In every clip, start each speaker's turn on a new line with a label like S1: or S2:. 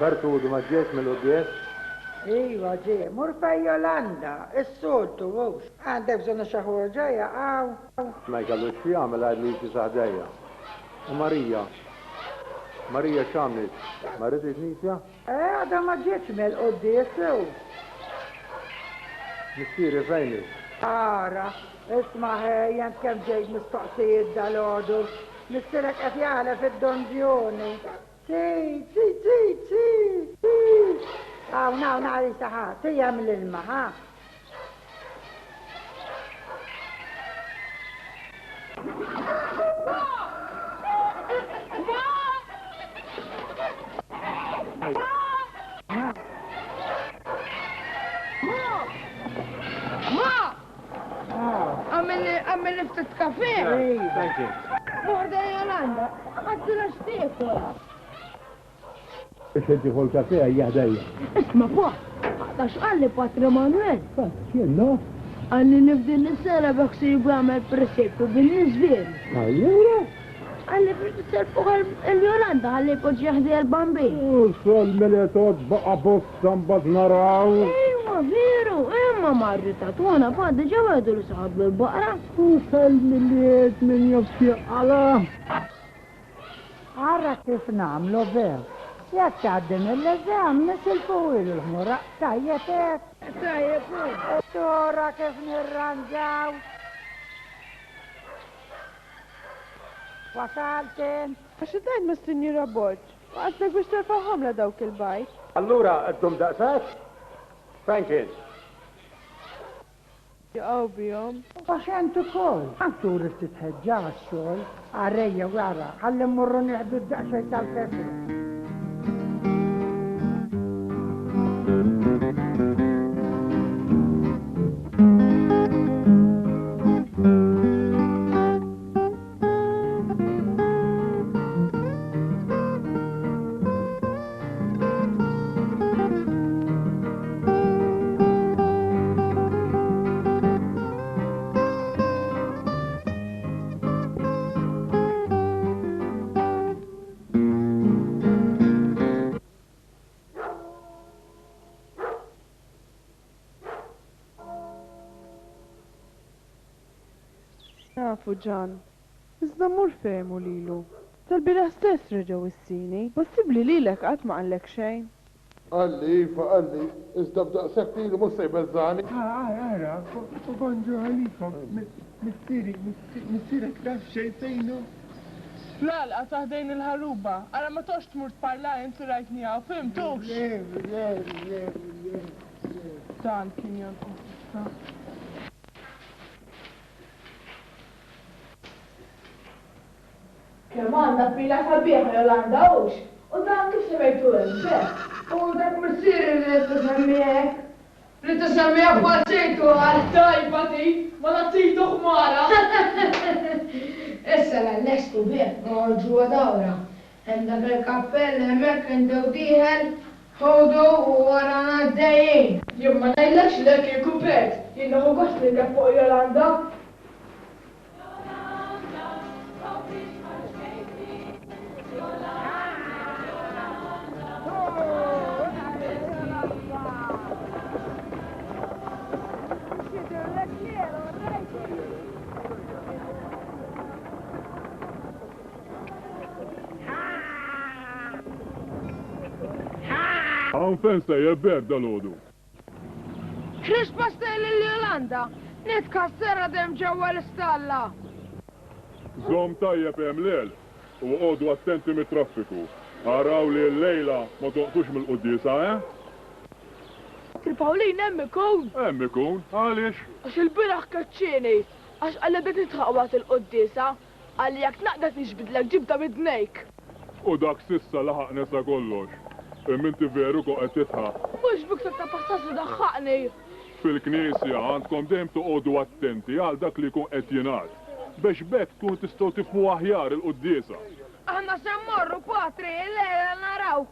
S1: برتو ما جيش من القداس؟
S2: ايوه جاي مر في يولندا الصوت وش عندك بزنا شهوة جاية او
S1: ما يقالوش شو يعمل هاي لويسي سعدية ماريا شامنت مرت كنيسة؟
S2: ايه ده ما جيتش من القداس
S1: مستيري فيني؟
S2: اسمع هي انت كم جاي مستقصي الدلودر مسترك افيالة في الدنجيوني تي نعري سحا تيامل المها
S3: عمل نفتت كافيه مرضى يولندا حطنا شتيكل
S1: ايش انت فول كافيه يا هدية؟
S3: اسمع بابا ايش قال لي باتر مانويل؟
S1: شنو؟
S3: قال لي نفضل السنة بكسي بعمل بريسيبتو بالنسبة لي
S1: ايوه
S3: قال لي بريسيبتو فوق اليولندا قال لي كنت يحضر البامبي
S1: وصل مليتوت بقى بصم بطنراو
S3: ايوه فيرو اما مرتات وانا بعد جواد لصاحب البقرة
S1: وصل مليت من يفشي على
S2: عرك كيف نعملو بيه يتعدم اللزام مثل فويل الحمراء تايتك تورا كيف نرنجاو وصلتين
S4: عشان مستني رابوت وقصدك باش ترفعهم لدوك البيت
S1: اللورا انتم دقسات؟ فرانكين
S4: يا بيوم
S2: عشان تقول انتوا تتهجى الشغل عرية وعرا خلي مرون يعدوا الدعشة يتالكسروا
S4: نافو جان إذا مر فهموا ليلو البارح ستاس رجعوا السيني بس بلي ليلك قد ما قالك شيء
S5: قال لي فقال لي إذا بدأ سكتي له مصيبة الزاني
S6: أنا بونجو عليكم مستيرك نفس شيء زينو
S4: لا تهدين الهروبة أنا ما توش تمرت بارلاي انت رايتني فهمتوش تعال كينيون
S3: كمان ده في لك بيها يولندا وش وده كيف سميتوه انت
S7: وذاك مسير اللي تسميه باتيتو على التايبتي ما نطيتو خمارة
S3: اسأل لستو بيه جوا دورة عندك الكابيل همك عند وديهن هودو ورانا الدايين
S7: يما نايلكش لك الكوبيت إنه قصد لك فوق يولندا
S5: عم فين سيبير دلودو
S3: خريش باستيل اليولندا نتكسر دم جوا الستالة
S5: زوم طيب يا مليل وقعدوا اتنتي مترفقوا هراو لي الليلة ما تقطوش من القديسة ها؟
S3: ترفعوا لي نمكون
S5: امكون عاليش
S3: اش البارح كاتشيني اش قلبت تخوات القديسة قال لي ياك نقدر نجبد لك جبتها بدنيك
S5: وداك سسا لحق نسا كلش امنت فيروكو قتتها
S3: مش بك تتبصص ودخقني
S5: في الكنيسة عندكم دايم تقعدوا اتنتي على داك اللي يكون اتينات باش بك تكون تستو تفهموا احيار القديسة
S3: احنا سمروا باتري الليلة نراوك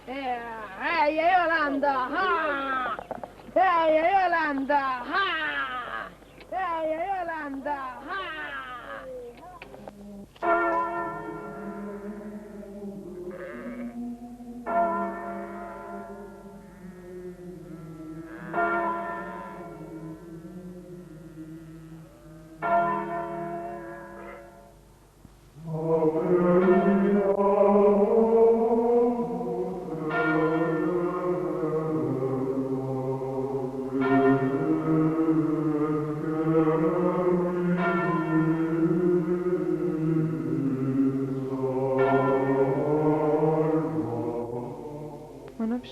S3: Ehi, Yolanda, ha! Ehi, Yolanda, ha! Ehi, Yolanda, ha!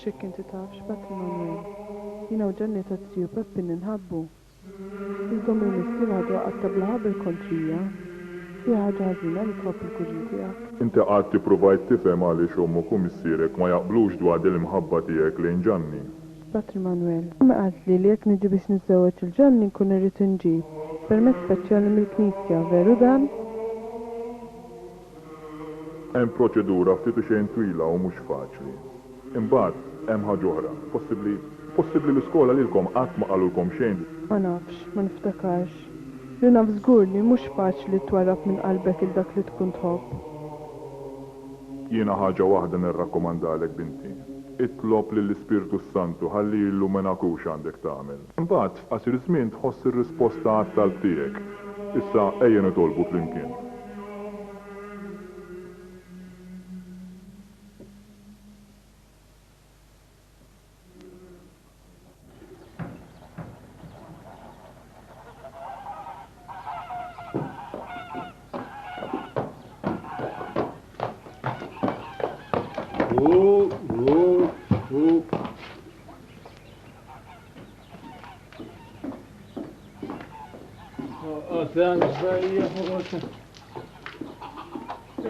S4: Xek inti taf x'Patri Manuel. Jina u ġenni ta' Tiju Peppi ninħabbu. Il-gom il-mistier ħadu għattablaħa bil-kontrija. Fi ħaġa ħażina li tħobb il-kuġi tiegħek.
S5: Inti qatt tippruvajt tifhem għaliex ommok u missierek ma jaqblux dwar il-mħabba tiegħek lejn Ġanni.
S4: Patri Manuel, ma qalt li jekk niġi biex niżżewweġ il-Ġanni nkun irrid inġib permezz speċjali mill-Knisja, veru dan?
S5: Hemm proċedura ftit xejn twila u mhux faċli. Imbagħad hemm ħaġa oħra, possibbli l-iskola lilkom qatt ma qalulkom xejn.
S4: Ma nafx, ma niftakarx. Li naf żgur li mhux faċli twarrab minn qalbek il dak li tkun tħobb.
S5: Jiena ħaġa waħda nirrakkomandalek binti. Itlob lill-Ispirtu Santu ħalli jilluminakux għandek tagħmel. Imbagħad f'qasir żmien tħoss ir-risposta għat-talb tiegħek. Issa ejja nitolbu flimkien.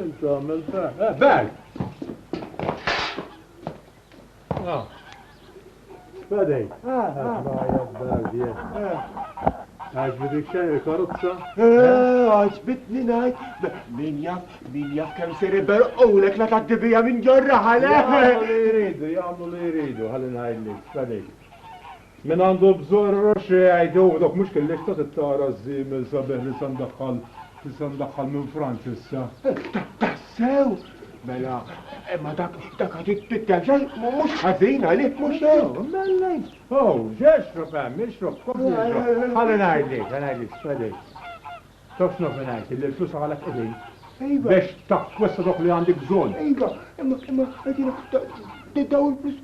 S6: انت عملتها بعد بدي اسمع يا بادية عجبتك شيء كارتسا؟
S1: عجبتني ناي. مين ياف كم سيري برقولك لا تكتبيها من جرة عليها.
S6: يعملوا اللي يريدوا هلا هاي اللي بدي من عنده بزور رش يعيدوا دوك مشكل ليش تتطار الزيمل صبح لسندخل من فرنسا
S1: تحساو ملا ما داك تتجاي مش حزين عليك مش
S6: مالي اشرب عمي اشرب كوفي اشرب خلينا نعيدلك انا عيدلك بدي شوف شنو بنعيد اللي الفلوس على ايدي
S1: ايوه
S6: باش تقوس دوك اللي عندك زول
S1: ايوه اما هدينا داول فلوس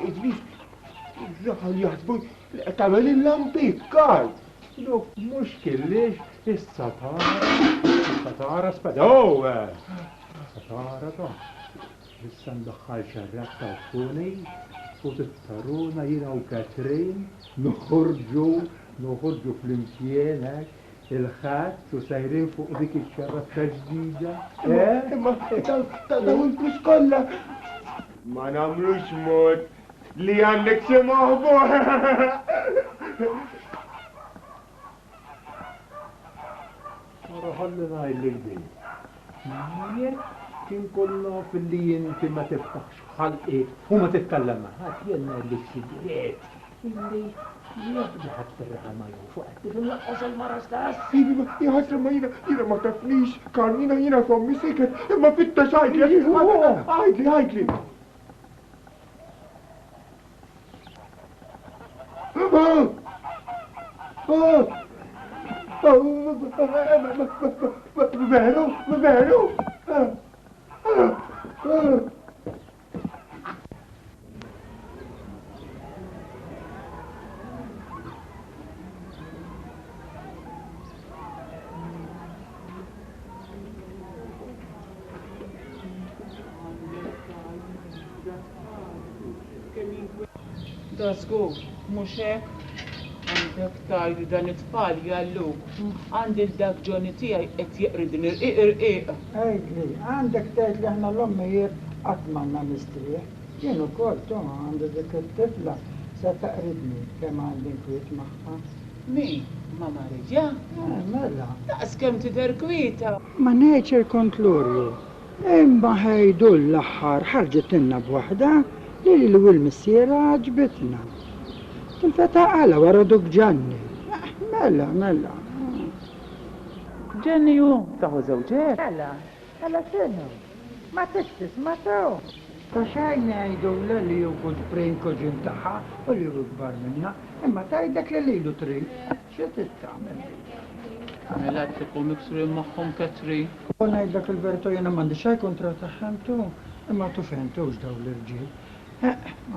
S1: ادريس الرحل يحسبوا تعمل اللامبي كار
S6: دوك مشكل ليش الستارة سبدا ستارة دوك لسه ندخل شرات تلفوني وتضطرونا هنا وكاترين نخرجوا في الامتيان الخات وسايرين فوق ذيك الشرات جديدة
S1: اما داول فلوس كلها ما نعملوش موت لي عندك سماهبو
S6: خلينا هاي اللي بدي كن كنا في اللي انت ما تفتحش حلقي وما تتكلم هات يلنا اللي السجرات اللي ياخذ حتى الرحمة وفقت في النقص المرستاس
S1: يا حسن ما ما تفنيش كان هنا فمي سكت ما فتش عايدلي مبهرو
S8: Da żgur, mhux hekk? Għandek tajdu dan it-tfal jalluk, għandek dak ġoni tiegħi qed jeqridin irqiq.
S2: Għajdli, għandek tajt li aħna l-ommijiet qatt m'għandna mistrieħ. Jien ukoll tom għandi dik it-tifla se taqridni kemm għandi nkwiet magħha.
S8: Min? Mama Reġa?
S2: Mela.
S8: Daqs kemm tidher kwieta.
S2: Ma ngħidx il-kontlurju. إما هيدو الأحر حرجت لنا بوحدة ليلي والمسيرة عجبتنا تلفتها على وردك جنة ملا
S8: جني يوم تهو زوجات.
S2: هلا شنو ما تسمعوا تشاي هيدو اللي يوجد برينكو جنتها واللي يكبر منها إما تايدك لليلو تري شو تستعمل
S8: عملت تكون مكسرين معهم كتري.
S2: وانا يدك البرتو يانا ما عندي شاي كنت تحمتو اما تو فهمتوش دول الرجال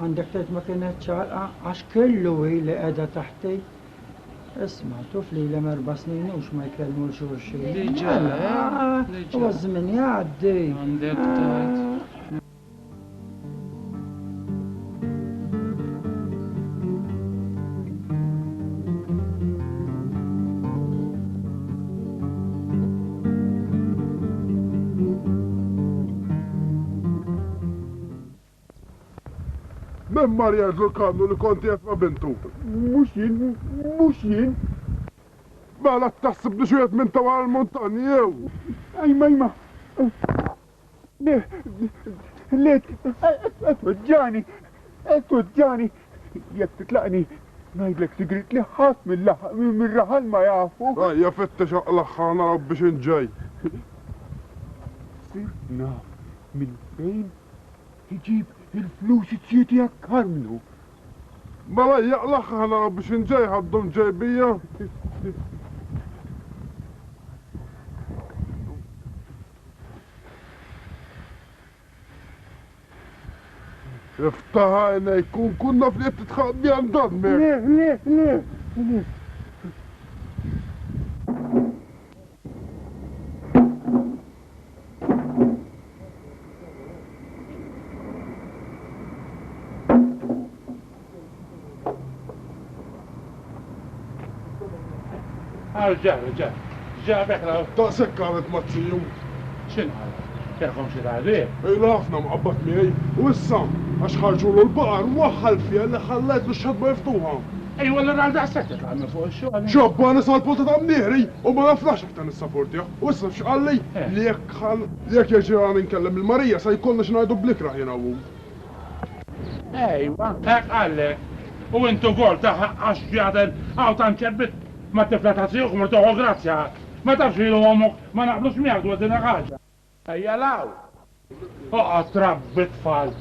S2: عندك تيت ماكينة شارقة عش كله هي اللي قاعدة تحتي اسمع طفلي لما 4 سنين وش ما يكلموش وش
S8: ليه جاي؟
S2: هو الزمن يعدي
S8: عندك تايت.
S6: من مارياج لو اللي كنت يسمع بنته مش ين ما لا تحسب شوية من توال المونتانيا
S1: أيما ليه اتوجعني ياك تطلعني نايدلك سجرت لي حاس من رحال ما يعرفوا
S6: يا فتش الله خانا ربي شن جاي
S1: صرنا من فين تجيب الفلوس تسيتي أكثر منه
S6: بلا يا الله خانا ربي شن جاي هضم جايبية افتها انا يكون كنا في ليلة تتخبي عن ضمك
S1: ليه
S6: رجع بكرة تأسك كانت ماتسيوم
S9: شنو هذا؟ كيفهم شي تعذيب؟
S6: لافنا معبط مياي والسام اش خرجوا له البقر وحل فيها اللي خليت له الشط ما يفطوها
S9: اي والله الرعد عساك تطلع من فوق الشغل.
S6: شوف انا صار بولتة عم نهري وما نفلاشك تاني السبورت يا وصل شو قال لي؟ ليك يا جيران نكلم الماريا سيكون شنو يدب راح ينوم.
S9: ايوه هيك قال لك وانتو قلت اشجعتن او تنكبت ما تفلت هسيوخ مرتوحو غراتيا ما تفشي له امك ما نعرفوش مين ياخدوا ودنا حاجه. هيا لاو اقعد تربي طفال